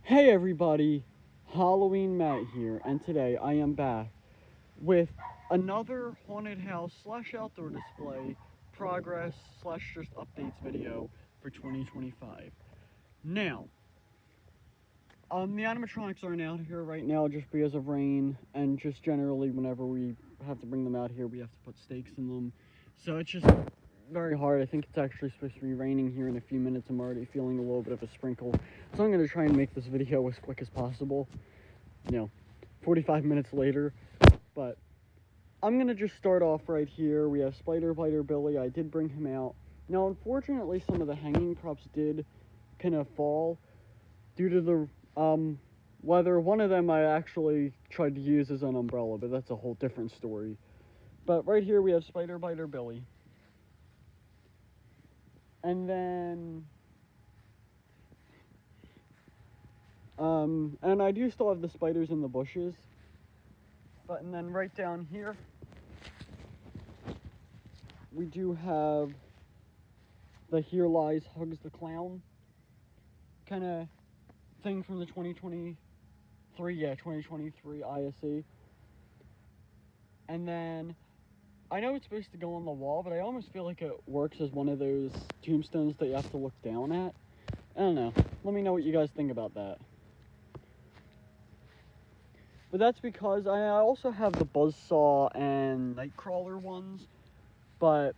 Hey everybody, Halloween Matt here, and today I am back with another haunted house slash outdoor display progress slash just updates video for 2025. Now, the animatronics aren't out here right now just because of rain, and just generally whenever we have to bring them out here, we have to put stakes in them. So it's just very hard. I think it's actually supposed to be raining here in a few minutes. I'm already feeling a little bit of a sprinkle. So I'm going to try and make this video as quick as possible. 45 minutes later. But I'm going to just start off right here. We have Spider Biter Billy. I did bring him out. Now, unfortunately, some of the hanging props did kind of fall due to the weather. One of them I actually tried to use as an umbrella, but that's a whole different story. But right here we have Spider Biter Billy. And then, and I do still have the spiders in the bushes. But, and then right down here, we do have the Here Lies Hugs the Clown kind of thing from the 2023 ISE. And then, I know it's supposed to go on the wall, but I almost feel like it works as one of those tombstones that you have to look down at. I don't know. Let me know what you guys think about that. But that's because I also have the Buzzsaw and Nightcrawler ones. But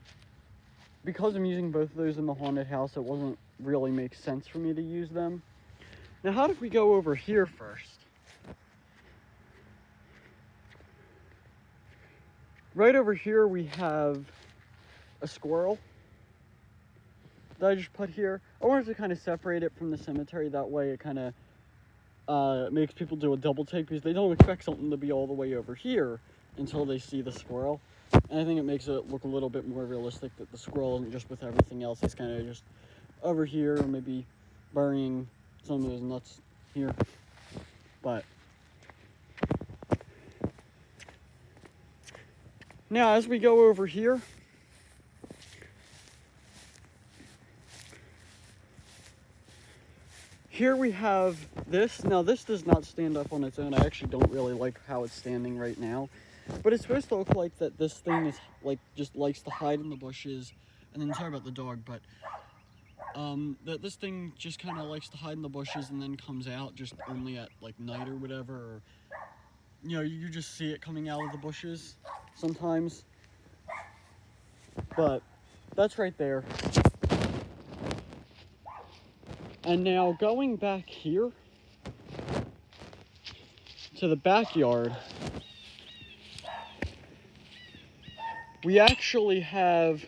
because I'm using both of those in the haunted house, it wasn't really make sense for me to use them. Now, how did we go over here first? Right over here, we have a squirrel that I just put here. I wanted to kind of separate it from the cemetery. That way it kind of makes people do a double take because they don't expect something to be all the way over here until they see the squirrel. And I think it makes it look a little bit more realistic that the squirrel isn't just with everything else. He's kind of just over here, or maybe burying some of those nuts here. But now as we go over here, here we have this. Now this does not stand up on its own. I actually don't really like how it's standing right now. But it's supposed to look like that this thing is like just likes to hide in the bushes. And then sorry about the dog, but that this thing just kind of likes to hide in the bushes and then comes out just only at like night or whatever. Or, you just see it coming out of the bushes sometimes. But that's right there. And now going back here to the backyard, we actually have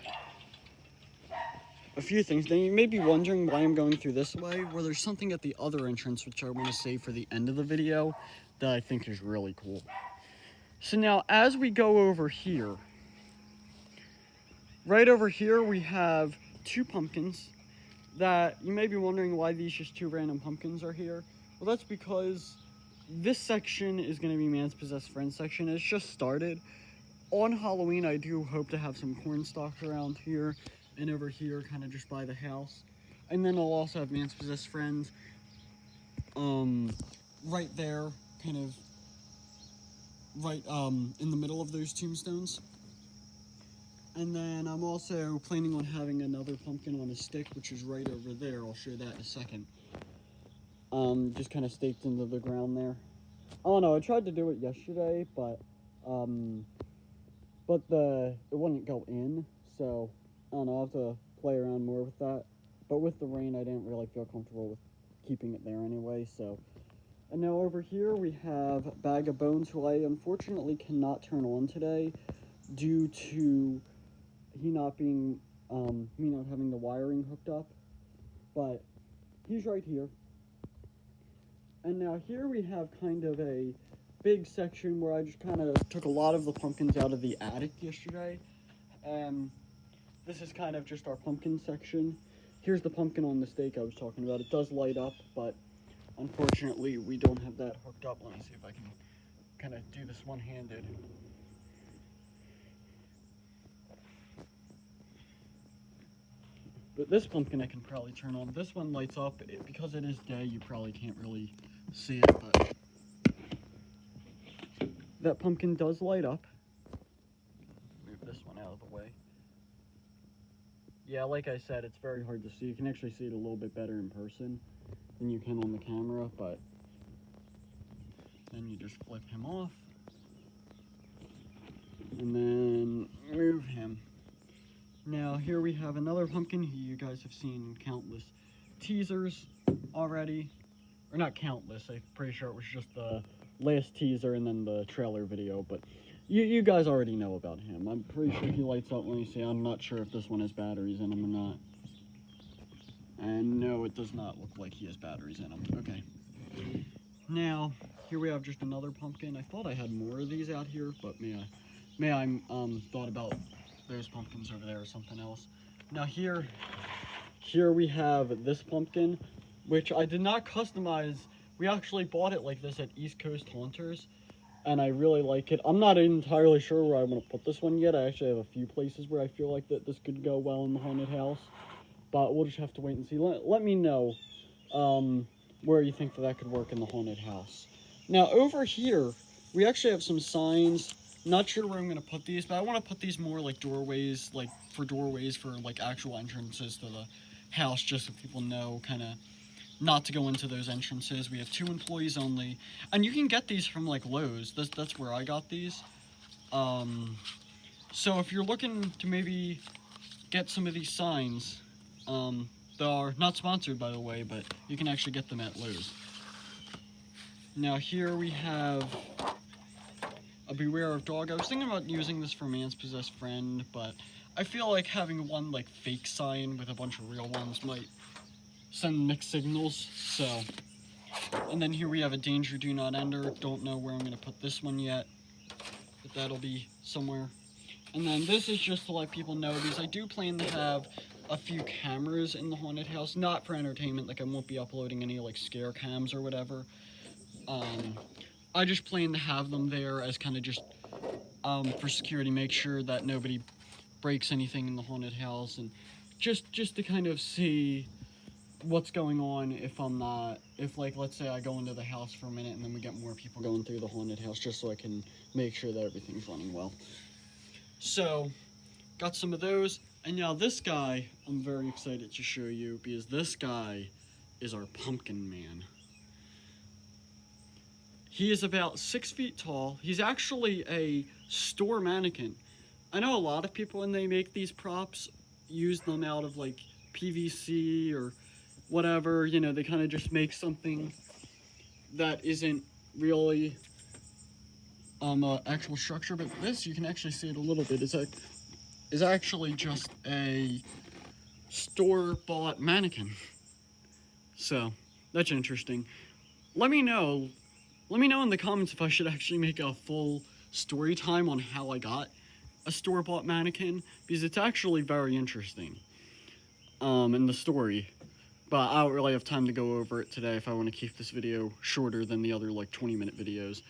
a few things. Now you may be wondering why I'm going through this way, where there's something at the other entrance which I want to save for the end of the video that I think is really cool. So now as we go over here, right over here we have two pumpkins that you may be wondering why these just two random pumpkins are here. Well, that's because this section is going to be Man's Possessed Friends section. It's just started. On Halloween, I do hope to have some corn stalks around here and over here, kind of just by the house. And then I'll also have Man's Possessed Friends right there, kind of right in the middle of those tombstones. And then I'm also planning on having another pumpkin on a stick, which is right over there. I'll show that in a second. Just kind of staked into the ground there. I don't know, I tried to do it yesterday, but it wouldn't go in, so I don't know, I'll have to play around more with that. But with the rain, I didn't really feel comfortable with keeping it there anyway, so. And now over here we have Bag of Bones, who I unfortunately cannot turn on today due to me not having the wiring hooked up. But he's right here. And now here we have kind of a big section where I just kind of took a lot of the pumpkins out of the attic yesterday. And this is kind of just our pumpkin section. Here's the pumpkin on the stake I was talking about. It does light up, but unfortunately we don't have that hooked up. Let me see if I can kind of do this one-handed. But this pumpkin I can probably turn on. This one lights up. Because it is day, you probably can't really see it, but that pumpkin does light up. Move this one out of the way. Yeah, like I said, it's very hard to see. You can actually see it a little bit better in person than you can on the camera, but then you just flip him off and then move him. Now here we have another pumpkin who you guys have seen in countless teasers already, or not countless, I'm pretty sure it was just the last teaser and then the trailer video, but you guys already know about him. I'm pretty sure he lights up when you see. I'm not sure if this one has batteries in him or not. And no, it does not look like he has batteries in him. Okay. Now, here we have just another pumpkin. I thought I had more of these out here, but may I thought about those pumpkins over there or something else. Now here we have this pumpkin, which I did not customize. We actually bought it like this at East Coast Haunters, and I really like it. I'm not entirely sure where I want to put this one yet. I actually have a few places where I feel like that this could go well in the haunted house, but we'll just have to wait and see. Let me know where you think that could work in the haunted house. Now over here, we actually have some signs. Not sure where I'm going to put these, but I want to put these more like doorways, like for like actual entrances to the house, just so people know kind of not to go into those entrances. We have 2 employees only, and you can get these from like Lowe's. That's where I got these. So if you're looking to maybe get some of these signs, they are not sponsored by the way, but you can actually get them at Lowe's. Now here we have a Beware of Dog. I was thinking about using this for Man's Possessed Friend, but I feel like having one like fake sign with a bunch of real ones might send mixed signals, so. And then here we have a Danger Do Not Enter. Don't know where I'm going to put this one yet, but that'll be somewhere. And then this is just to let people know, because I do plan to have a few cameras in the haunted house, not for entertainment, like I won't be uploading any like scare cams or whatever. I just plan to have them there as kind of just for security, make sure that nobody breaks anything in the haunted house, and just to kind of see what's going on if like let's say I go into the house for a minute and then we get more people going through the haunted house, just so I can make sure that everything's running well. So got some of those, and now this guy I'm very excited to show you, because this guy is our Pumpkin Man. He is about 6 feet tall. He's actually a store mannequin. I know a lot of people when they make these props use them out of like PVC or whatever, you know, they kind of just make something that isn't really actual structure, but this, you can actually see it a little bit, is actually just a store-bought mannequin. So that's interesting. Let me know in the comments if I should actually make a full story time on how I got a store-bought mannequin, because it's actually very interesting in the story. But I don't really have time to go over it today if I want to keep this video shorter than the other like 20-minute videos.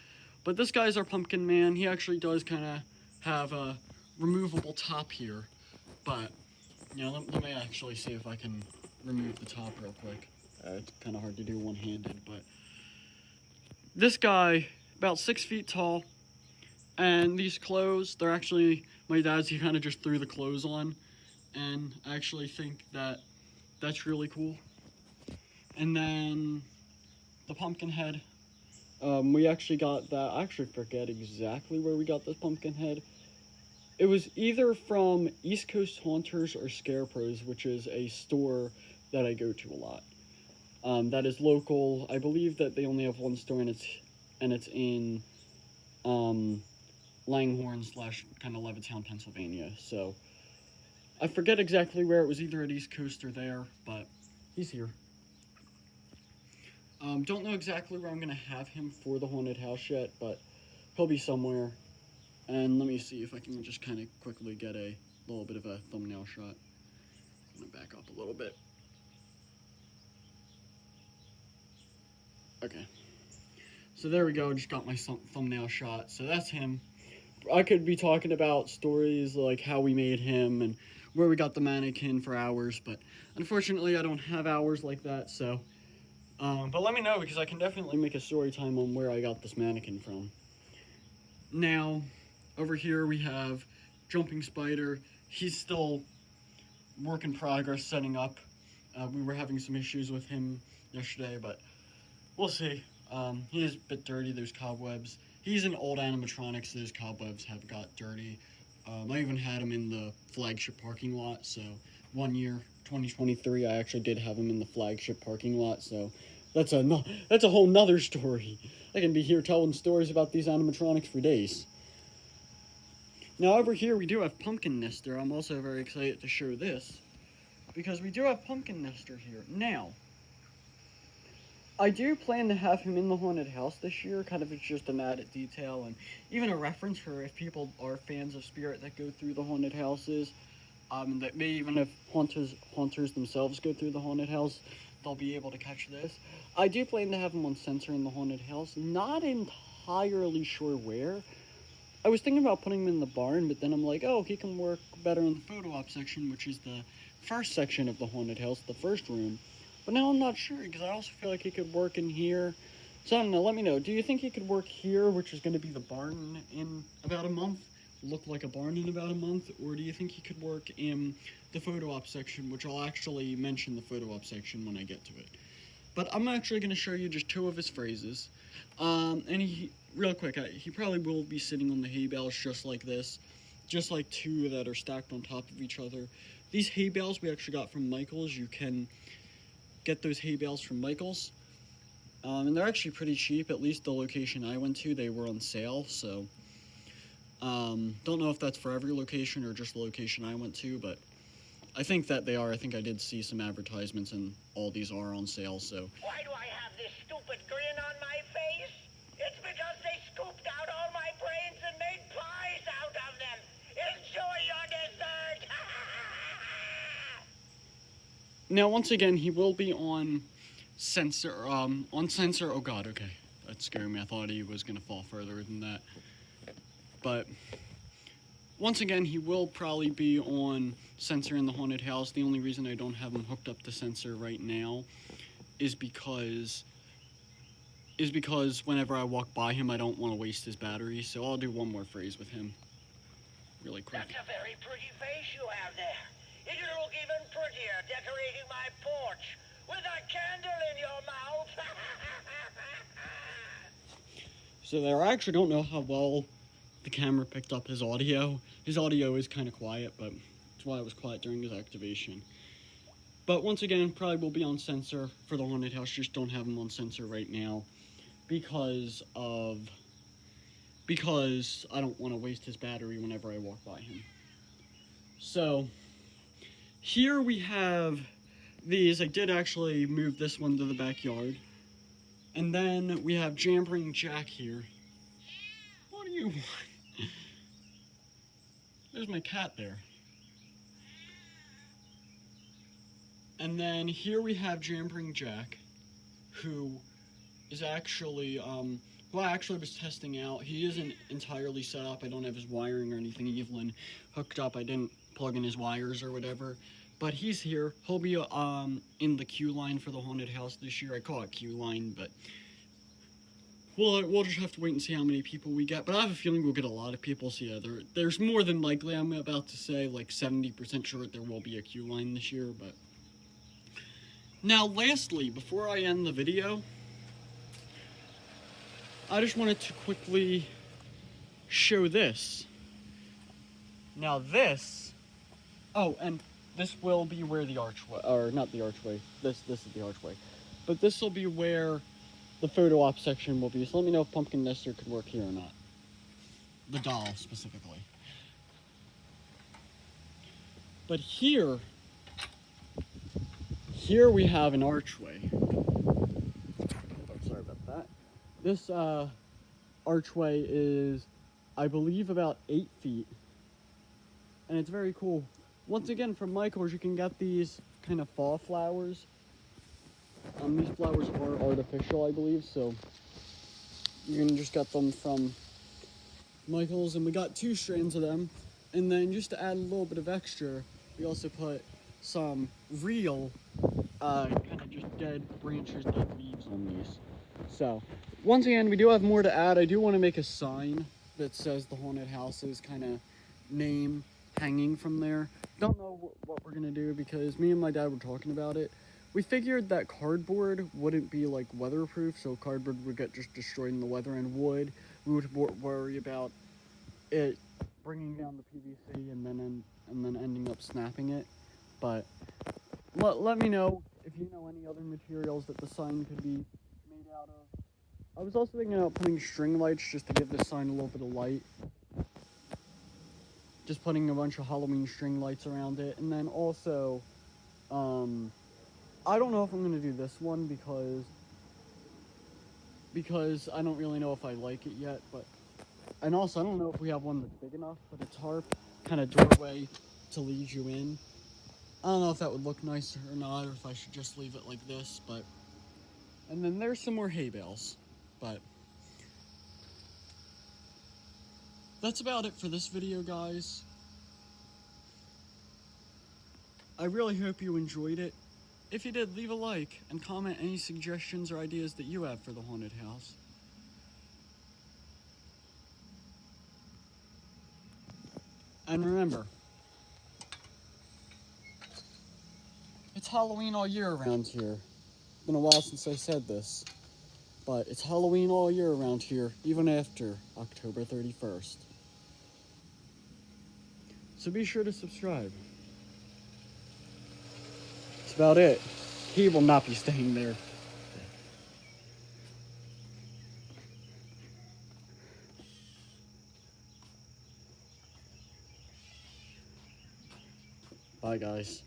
But this guy's our Pumpkin Man. He actually does kind of have a removable top here. But, you know, let me actually see if I can remove the top real quick. It's kind of hard to do one-handed, but this guy, about 6 feet tall, and these clothes, they're actually, my dad's, he kind of just threw the clothes on, and I actually think that that's really cool. And then the pumpkin head, we actually got that. I actually forget exactly where we got this pumpkin head. It was either from East Coast Haunters or Scarecrows, which is a store that I go to a lot. That is local. I believe that they only have one store, and it's in Langhorne / kind of Levittown, Pennsylvania. So I forget exactly where. It was either at East Coast or there, but he's here. Don't know exactly where I'm going to have him for the haunted house yet, but he'll be somewhere. And let me see if I can just kind of quickly get a little bit of a thumbnail shot. I'm going to back up a little bit. Okay. So there we go, just got my thumbnail shot. So that's him. I could be talking about stories like how we made him and where we got the mannequin for hours, but unfortunately I don't have hours like that, so But let me know, because I can definitely make a story time on where I got this mannequin from. Now, over here we have Jumping Spider. He's still work in progress setting up. We were having some issues with him yesterday, but we'll see. He is a bit dirty, those cobwebs. He's an old animatronic, so those cobwebs have got dirty. I even had him in the flagship parking lot, so one year, 2023, I actually did have him in the flagship parking lot, so that's a whole nother story. I can be here telling stories about these animatronics for days. Now over here we do have Pumpkin Nester. I'm also very excited to show this, because we do have Pumpkin Nester here. Now, I do plan to have him in the haunted house this year, kind of as just an added detail, and even a reference for if people are fans of Spirit that go through the haunted houses, that may even if haunters themselves go through the haunted house, they'll be able to catch this. I do plan to have him on censor in the haunted house, not entirely sure where. I was thinking about putting him in the barn, but then I'm like, oh, he can work better in the photo op section, which is the first section of the haunted house, the first room. But now I'm not sure, because I also feel like he could work in here. So I don't know, let me know. Do you think he could work here, which is going to be the barn in about a month? Look like a barn in about a month? Or do you think he could work in the photo op section, which I'll actually mention the photo op section when I get to it. But I'm actually going to show you just two of his phrases. And real quick, he probably will be sitting on the hay bales just like this. Just like two that are stacked on top of each other. These hay bales we actually got from Michael's. You can get those hay bales from Michael's. And they're actually pretty cheap, at least the location I went to, they were on sale, so don't know if that's for every location or just the location I went to, but I think that they are. I think I did see some advertisements and all these are on sale, so. Why do I have this stupid grin on my face? It's because they scooped out all my brains and made pies out of them. Enjoy your dessert! Now, once again, he will be on censor, oh god, okay. That scared me. I thought he was going to fall further than that. But, once again, he will probably be on censor in the haunted house. The only reason I don't have him hooked up to censor right now is because whenever I walk by him, I don't want to waste his battery. So I'll do one more phrase with him really quick. That's a very pretty face you have there. It'll look even prettier decorating my porch with a candle in your mouth. So there, I actually don't know how well the camera picked up his audio. His audio is kind of quiet, but that's why it was quiet during his activation. But once again, probably will be on censor for the haunted house. Just don't have him on censor right now because I don't want to waste his battery whenever I walk by him. So here we have these. I did actually move this one to the backyard. And then we have Jammering Jack here. What do you want? There's my cat there. And then here we have Jammering Jack, who is actually, who I actually was testing out. He isn't entirely set up. I don't have his wiring or anything even hooked up. I didn't plug in his wires or whatever. But he's here. He'll be in the queue line for the haunted house this year. I call it queue line, but we'll just have to wait and see how many people we get. But I have a feeling we'll get a lot of people. So yeah, there's more than likely, I'm about to say, like 70% sure there will be a queue line this year. But now, lastly, before I end the video, I just wanted to quickly show this. Now this, oh, and this will be where the archway, or not the archway, this is the archway, but this will be where the photo op section will be. So let me know if Pumpkin Nester could work here or not. The doll, specifically. But here we have an archway. Oh, sorry about that. This archway is, I believe, about 8 feet. And it's very cool. Once again, from Michael's, you can get these kind of fall flowers. These flowers are artificial, I believe, so you can just get them from Michael's, and we got 2 strands of them. And then just to add a little bit of extra, we also put some real, kind of just dead branches, dead leaves on these. So, once again, we do have more to add. I do want to make a sign that says the haunted house's kind of name hanging from there. Don't know what we're going to do because me and my dad were talking about it. We figured that cardboard wouldn't be like weatherproof, so cardboard would get just destroyed in the weather, and wood, we would worry about it bringing down the PVC and then ending up snapping it. But let me know if you know any other materials that the sign could be made out of. I was also thinking about putting string lights just to give this sign a little bit of light. Just putting a bunch of Halloween string lights around it. And then also, I don't know if I'm going to do this one because I don't really know if I like it yet. And also, I don't know if we have one that's big enough, but a tarp kind of doorway to lead you in. I don't know if that would look nice or not, or if I should just leave it like this, but... And then there's some more hay bales, but... That's about it for this video, guys. I really hope you enjoyed it. If you did, leave a like and comment any suggestions or ideas that you have for the haunted house. And remember, it's Halloween all year around here. It's been a while since I said this, but it's Halloween all year around here, even after October 31st. So be sure to subscribe. That's about it. He will not be staying there. Bye, guys.